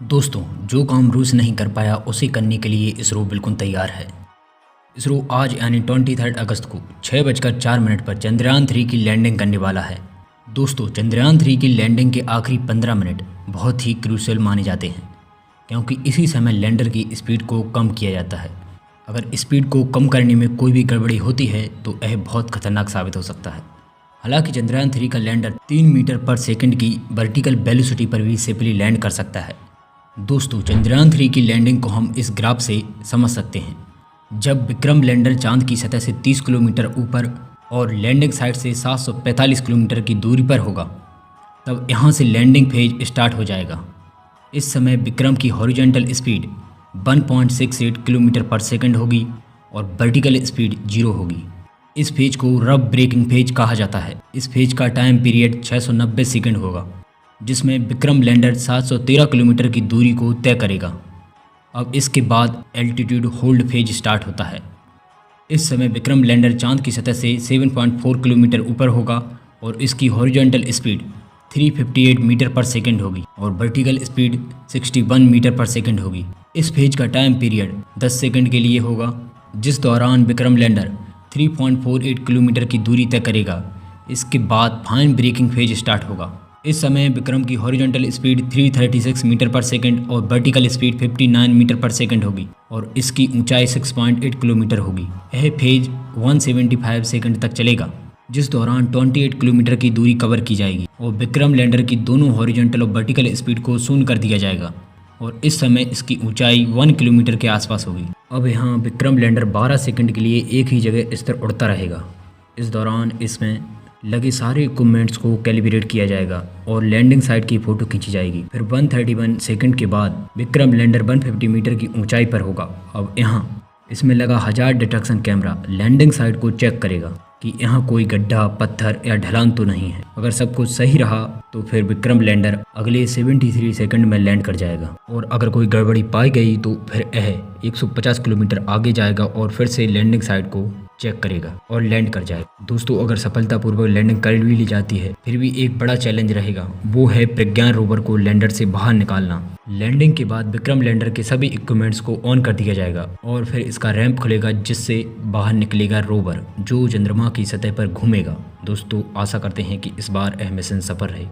दोस्तों, जो काम रूस नहीं कर पाया उसे करने के लिए इसरो बिल्कुल तैयार है। इसरो आज यानी 23 अगस्त को 6:04 पर चंद्रयान 3 की लैंडिंग करने वाला है। दोस्तों, चंद्रयान 3 की लैंडिंग के आखिरी 15 मिनट बहुत ही क्रूशियल माने जाते हैं, क्योंकि इसी समय लैंडर की स्पीड को कम किया जाता है। अगर स्पीड को कम करने में कोई भी गड़बड़ी होती है तो यह बहुत खतरनाक साबित हो सकता है। हालांकि चंद्रयान 3 का लैंडर 3 मीटर पर सेकंड की वर्टिकल वेलोसिटी पर भी सेफली लैंड कर सकता है। दोस्तों, चंद्रयान 3 की लैंडिंग को हम इस ग्राफ से समझ सकते हैं। जब विक्रम लैंडर चांद की सतह से 30 किलोमीटर ऊपर और लैंडिंग साइट से 745 किलोमीटर की दूरी पर होगा, तब यहाँ से लैंडिंग फेज स्टार्ट हो जाएगा। इस समय विक्रम की हॉरिजॉन्टल स्पीड 1.68 किलोमीटर पर सेकंड होगी और वर्टिकल स्पीड 0 होगी। इस फेज को रफ ब्रेकिंग फेज कहा जाता है। इस फेज का टाइम पीरियड 690 सेकंड होगा, जिसमें विक्रम लैंडर 713 किलोमीटर की दूरी को तय करेगा। अब इसके बाद एल्टीट्यूड होल्ड फेज स्टार्ट होता है। इस समय विक्रम लैंडर चांद की सतह से 7.4 किलोमीटर ऊपर होगा और इसकी हॉरिजॉन्टल स्पीड 358 मीटर पर सेकंड होगी और वर्टिकल स्पीड 61 मीटर पर सेकंड होगी। इस फेज का टाइम पीरियड 10 सेकंड के लिए होगा, जिस दौरान विक्रम लैंडर 3.48 किलोमीटर की दूरी तय करेगा। इसके बाद फाइन ब्रेकिंग फेज स्टार्ट होगा। इस समय विक्रम की हॉरिजॉन्टल स्पीड 336 मीटर पर सेकंड और वर्टिकल स्पीड 59 मीटर पर सेकंड होगी और इसकी ऊंचाई 6.8 किलोमीटर होगी। यह फेज 175 सेकंड तक चलेगा, जिस दौरान 28 किलोमीटर की दूरी कवर की जाएगी और विक्रम लैंडर की दोनों हॉरिजॉन्टल और वर्टिकल स्पीड को शून्य कर दिया जाएगा और इस समय इसकी ऊंचाई 1 किलोमीटर के आसपास होगी। अब यहाँ विक्रम लैंडर 12 सेकंड के लिए एक ही जगह स्थिर उड़ता रहेगा। इस दौरान इसमें लगे सारे इक्विपमेंट्स को कैलिब्रेट किया जाएगा और लैंडिंग साइट की फ़ोटो खींची जाएगी। फिर 131 सेकंड के बाद विक्रम लैंडर 150 मीटर की ऊंचाई पर होगा। अब यहाँ इसमें लगा hazard detection camera landing site को चेक करेगा कि यहाँ कोई गड्ढा, पत्थर या ढलान तो नहीं है। अगर सब कुछ सही रहा तो फिर विक्रम लैंडर अगले 73 सेकंड में लैंड कर जाएगा और अगर कोई गड़बड़ी पाई गई तो फिर यह 150 किलोमीटर आगे जाएगा और फिर से लैंडिंग साइट को चेक करेगा और लैंड कर जाएगा। दोस्तों, अगर सफलतापूर्वक लैंडिंग कर भी ली जाती है फिर भी एक बड़ा चैलेंज रहेगा, वो है प्रज्ञान रोवर को लैंडर से बाहर निकालना। लैंडिंग के बाद विक्रम लैंडर के सभी इक्विपमेंट्स को ऑन कर दिया जाएगा और फिर इसका रैंप खुलेगा, जिससे बाहर निकलेगा रोवर जो चंद्रमा की सतह पर घूमेगा। दोस्तों, आशा करते हैं कि इस बार यह मिशन सफल रहे।